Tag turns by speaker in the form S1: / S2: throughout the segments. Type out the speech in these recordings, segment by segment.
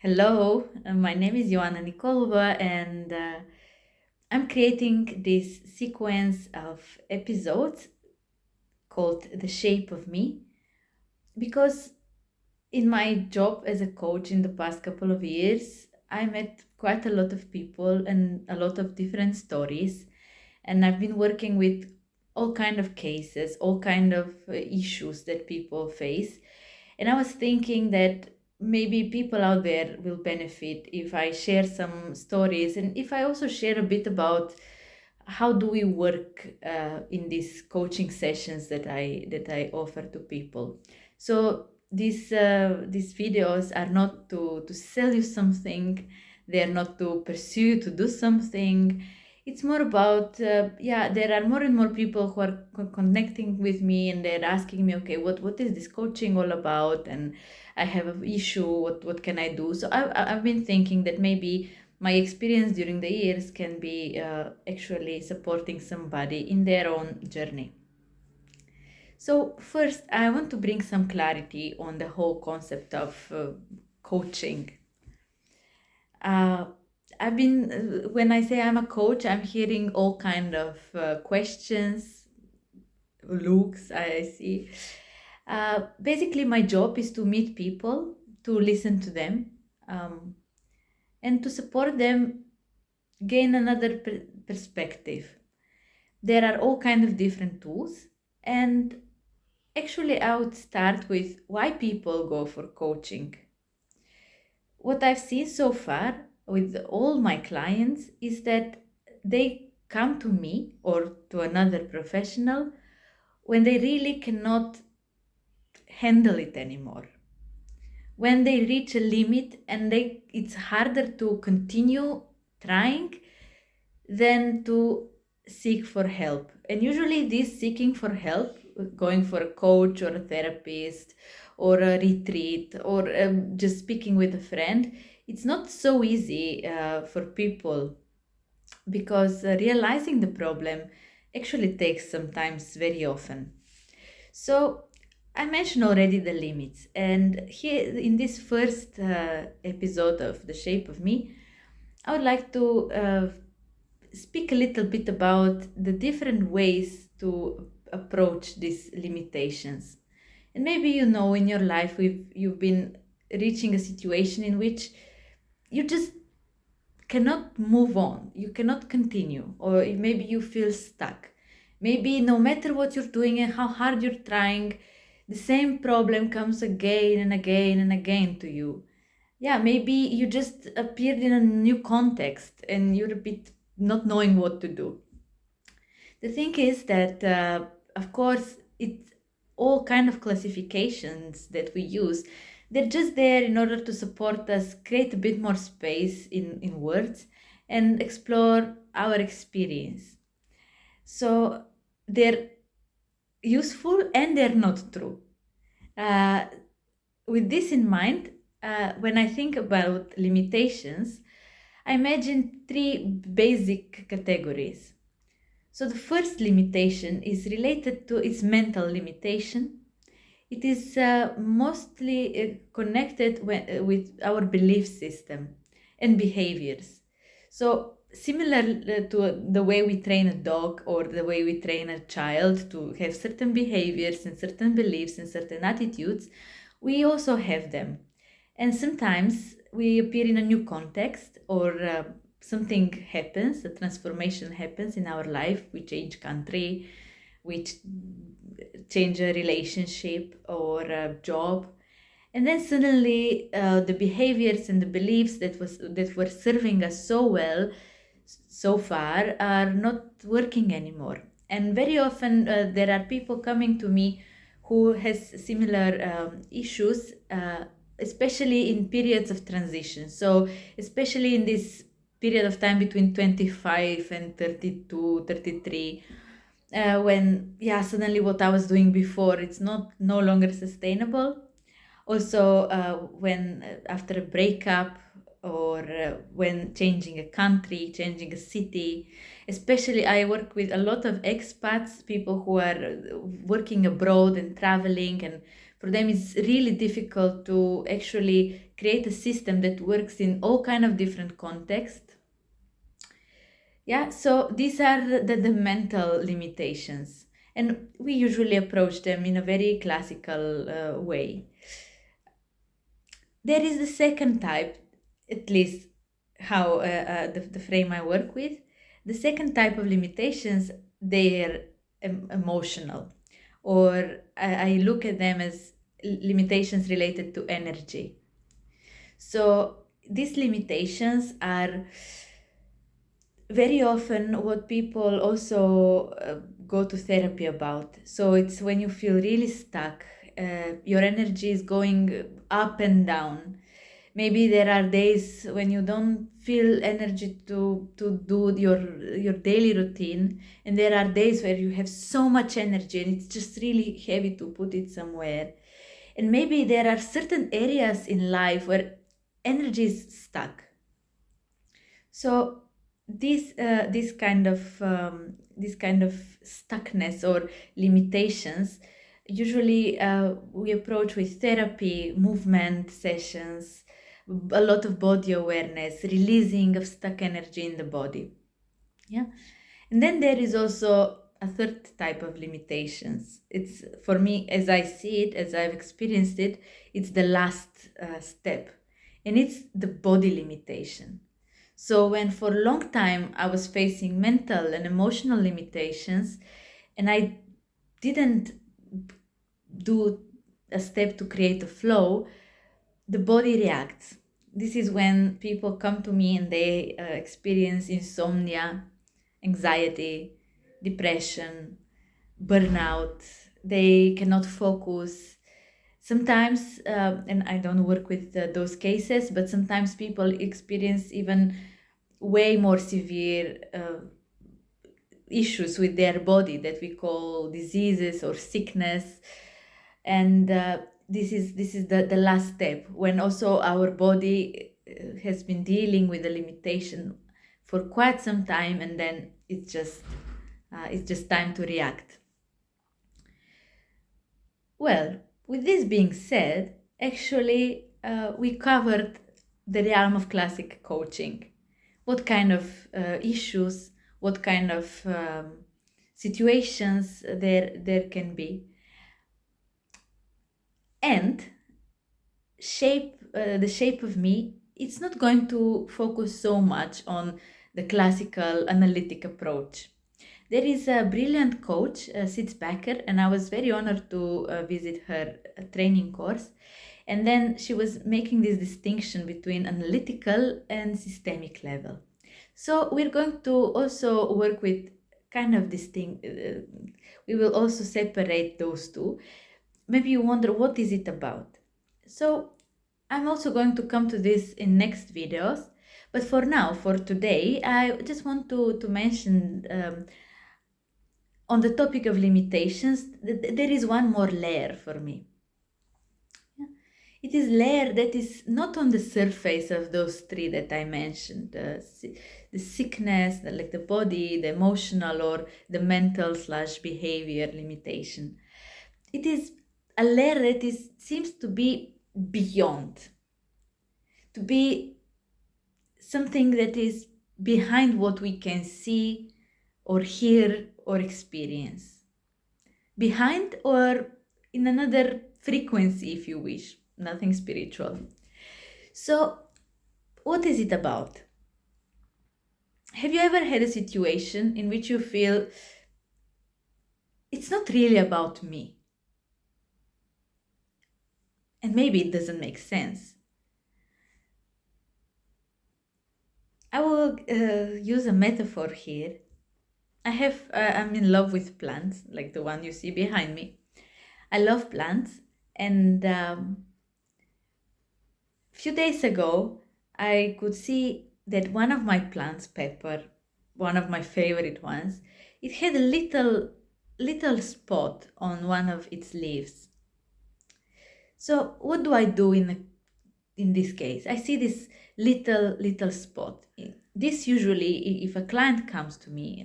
S1: Hello, my name is Joanna Nikolova, and I'm creating this sequence of episodes called The Shape of Me because in my job as a coach in the past couple of years, I met quite a lot of people and a lot of different stories, and I've been working with all kind of cases, all kind of issues that people face. And I was thinking that maybe people out there will benefit if I share some stories and if I also share a bit about how do we work in these coaching sessions that I offer to people. So these videos are not to sell you something, they are not to pursue you to do something. It's more about there are more and more people who are connecting with me, and they're asking me, okay, what is this coaching all about, and I have an issue, what can I do? So I've been thinking that maybe my experience during the years can be actually supporting somebody in their own journey. So first, I want to bring some clarity on the whole concept of coaching. uh, I've been when I say I'm a coach, I'm hearing all kind of questions, looks I see. Basically, my job is to meet people, to listen to them, um, and to support them gain another perspective. There are all kind of different tools, and actually, I would start with why people go for coaching. What I've seen so far with all my clients is that they come to me or to another professional when they really cannot handle it anymore. When they reach a limit and it's harder to continue trying than to seek for help. And usually this seeking for help, going for a coach or a therapist or a retreat or just speaking with a friend, it's not so easy for people because realizing the problem actually takes sometimes very often. So I mentioned already the limits, and here in this first episode of The Shape of Me, I would like to speak a little bit about the different ways to approach these limitations. And maybe you know in your life you've been reaching a situation in which you just cannot move on, you cannot continue, or maybe you feel stuck. Maybe no matter what you're doing and how hard you're trying, the same problem comes again and again and again to you. Yeah, maybe you just appeared in a new context and you're a bit not knowing what to do. The thing is that, of course, it's all kind of classifications that we use. They're just there in order to support us, create a bit more space in words, and explore our experience. So they're useful and they're not true. Uh, with this in mind, when I think about limitations, I imagine three basic categories. So the first limitation is related to its mental limitation. It is mostly connected with our belief system and behaviors. So similar to the way we train a dog or the way we train a child to have certain behaviors and certain beliefs and certain attitudes, we also have them. And sometimes we appear in a new context or something happens, a transformation happens in our life. We change country, we change a relationship or a job, and then suddenly the behaviors and the beliefs that were serving us so well so far are not working anymore. And very often there are people coming to me who has similar issues, especially in periods of transition. So especially in this period of time between 25 and 32, 33, when suddenly what I was doing before, it's not no longer sustainable. Also when after a breakup or when changing a country, changing a city. Especially I work with a lot of expats, people who are working abroad and traveling and For them, it's really difficult to actually create a system that works in all kind of different contexts. Yeah, so these are the mental limitations, and we usually approach them in a very classical way. There is the second type, at least how the frame I work with. The second type of limitations, they're emotional, or I look at them as limitations related to energy. So these limitations are very often what people also go to therapy about. So it's when you feel really stuck, your energy is going up and down. Maybe there are days when you don't feel energy to do your daily routine, and there are days where you have so much energy and it's just really heavy to put it somewhere. And maybe there are certain areas in life where energy is stuck. So this kind of stuckness or limitations, usually we approach with therapy, movement sessions, a lot of body awareness, releasing of stuck energy in the body. Yeah. And then there is also a third type of limitations. It's, for me, as I see it, as I've experienced it, it's the last step, and it's the body limitation. So when for a long time I was facing mental and emotional limitations, and I didn't do a step to create a flow, the body reacts. This is when people come to me and they experience insomnia, anxiety, depression, burnout. They cannot focus. Sometimes, and I don't work with those cases, but sometimes people experience even way more severe issues with their body that we call diseases or sickness. And this is the last step, when also our body has been dealing with the limitation for quite some time, and then it's just time to react. Well, with this being said, actually we covered the realm of classic coaching. What kind of issues, what kind of situations there can be, and the shape of me, it's not going to focus so much on the classical analytic approach. There is a brilliant coach, Sitz Becker, and I was very honored to visit her training course. And then she was making this distinction between analytical and systemic level. So we're going to also work with kind of distinct, we will also separate those two. Maybe you wonder, what is it about? So I'm also going to come to this in next videos, but for now, for today, I just want to mention on the topic of limitations, there is one more layer for me. It is layer that is not on the surface of those three that I mentioned, the sickness, like the body, the emotional, or the mental / behavior limitation. It is a layer that seems to be beyond, to be something that is behind what we can see or hear or experience. Behind, or in another frequency, if you wish, nothing spiritual. So, what is it about? Have you ever had a situation in which you feel it's not really about me? And maybe it doesn't make sense. I will use a metaphor here. I'm in love with plants, like the one you see behind me. I love plants, and few days ago, I could see that one of my plants, pepper, one of my favorite ones, it had a little spot on one of its leaves. So what do I do in this case? I see this little spot. This usually, if a client comes to me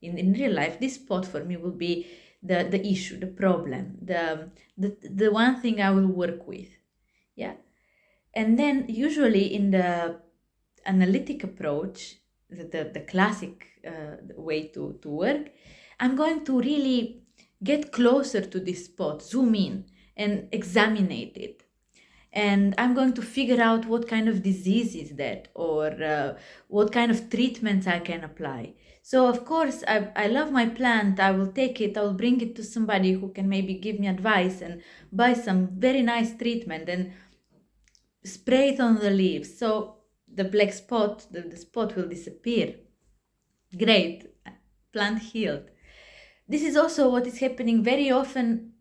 S1: in real life, this spot for me will be the issue, the problem, the one thing I will work with. Yeah. And then usually in the analytic approach, the classic way to work, I'm going to really get closer to this spot, zoom in and examine it. And I'm going to figure out what kind of disease is that, or what kind of treatments I can apply. So of course, I love my plant. I will take it, I will bring it to somebody who can maybe give me advice and buy some very nice treatment and spray it on the leaves. So the black spot, the spot will disappear. Great, plant healed. This is also what is happening very often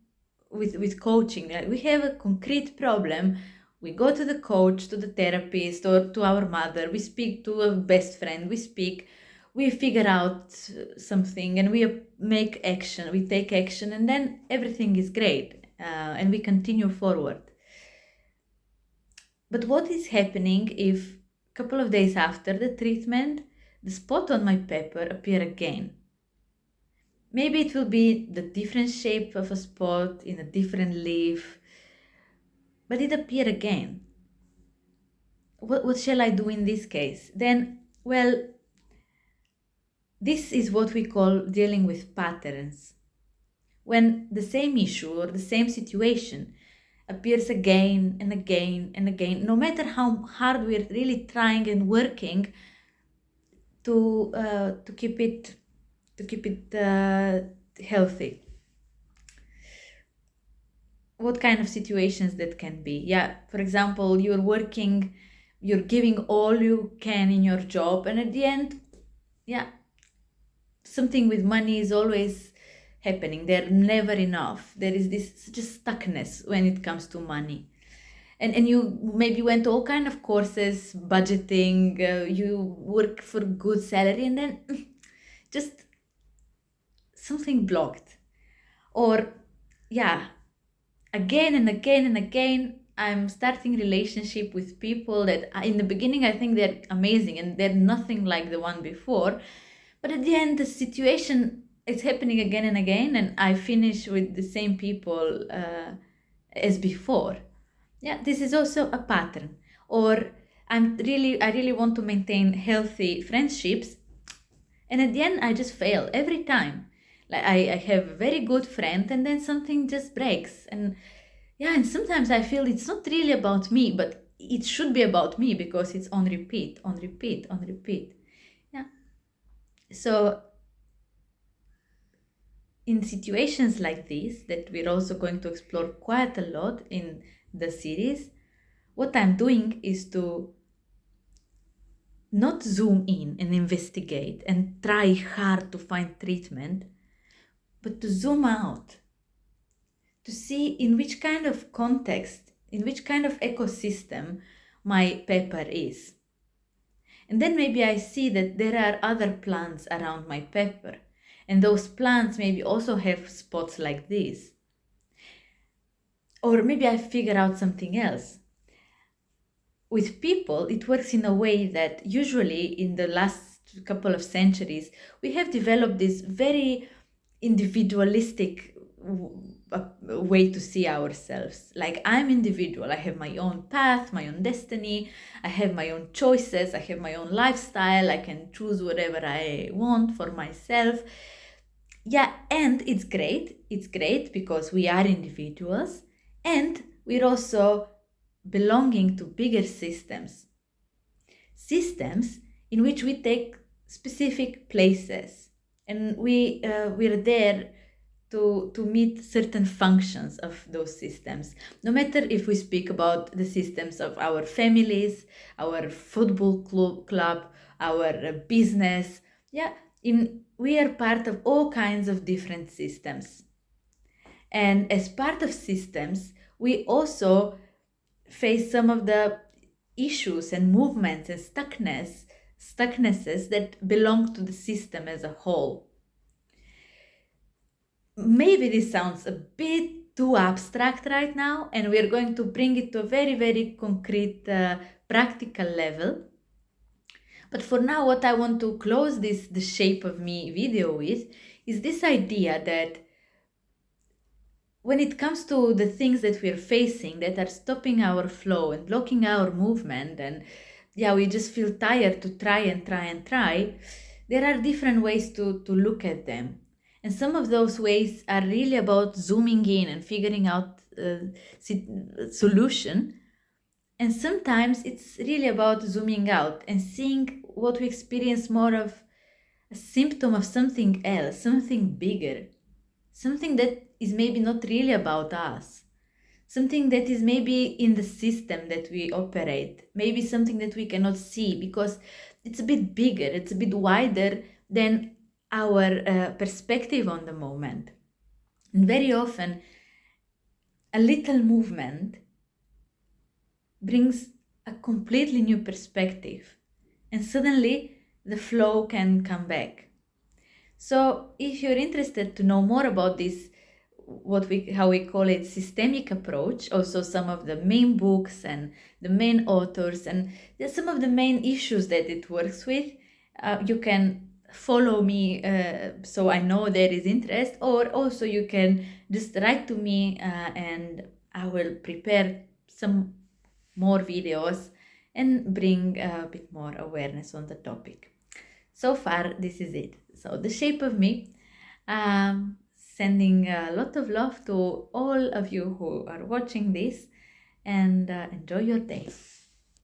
S1: with coaching. Like we have a concrete problem, we go to the coach, to the therapist, or to our mother, we speak to a best friend, we figure out something, and we make action, we take action, and then everything is great, and we continue forward. But what is happening if a couple of days after the treatment, the spot on my pepper appear again? Maybe it will be the different shape of a spot in a different leaf, but it appear again. What shall I do in this case? Then, well, this is what we call dealing with patterns. When the same issue or the same situation appears again and again and again, no matter how hard we're really trying and working to keep it healthy. What kind of situations that can be? Yeah, for example, you're working, you're giving all you can in your job, and at the end, yeah, something with money is always happening. They're never enough. There is this just stuckness when it comes to money. And you maybe went to all kind of courses, budgeting, you work for good salary, and then just something blocked. Or yeah, again and again and again, I'm starting relationship with people that in the beginning I think they're amazing and they're nothing like the one before, but at the end the situation is happening again and again, and I finish with the same people as before. Yeah, this is also a pattern. Or I really want to maintain healthy friendships, and at the end I just fail every time. Like I have a very good friend, and then something just breaks. And yeah, and sometimes I feel it's not really about me, but it should be about me because it's on repeat, on repeat, on repeat. Yeah. So in situations like this, that we're also going to explore quite a lot in the series, what I'm doing is to not zoom in and investigate and try hard to find treatment, but to zoom out, to see in which kind of context, in which kind of ecosystem my pepper is. And then maybe I see that there are other plants around my pepper, and those plants maybe also have spots like this. Or maybe I figure out something else. With people, it works in a way that usually in the last couple of centuries, we have developed this very individualistic way to see ourselves. Like, I'm individual, I have my own path, my own destiny, I have my own choices, I have my own lifestyle, I can choose whatever I want for myself. Yeah, and it's great because we are individuals, and we're also belonging to bigger systems in which we take specific places, and we're there to meet certain functions of those systems. No matter if we speak about the systems of our families, our football club, our business, yeah, we are part of all kinds of different systems. And as part of systems, we also face some of the issues and movements and stucknesses that belong to the system as a whole. Maybe this sounds a bit too abstract right now, and we're going to bring it to a very, very concrete, practical level. But for now, what I want to close the Shape of Me video with is this idea that when it comes to the things that we're facing that are stopping our flow and blocking our movement, and yeah, we just feel tired to try and try and try, there are different ways to look at them. And some of those ways are really about zooming in and figuring out solution. And sometimes it's really about zooming out and seeing what we experience more of a symptom of something else, something bigger, something that is maybe not really about us, something that is maybe in the system that we operate, maybe something that we cannot see because it's a bit bigger, it's a bit wider than our perspective on the moment. And very often, a little movement brings a completely new perspective, and suddenly the flow can come back. So, if you're interested to know more about this, how we call it systemic approach, also some of the main books and the main authors and some of the main issues that it works with, you can follow me so I know there is interest, or also you can just write to me and I will prepare some more videos and bring a bit more awareness on the topic. So far, this is it. So, the shape of me. Sending a lot of love to all of you who are watching this, and enjoy your day.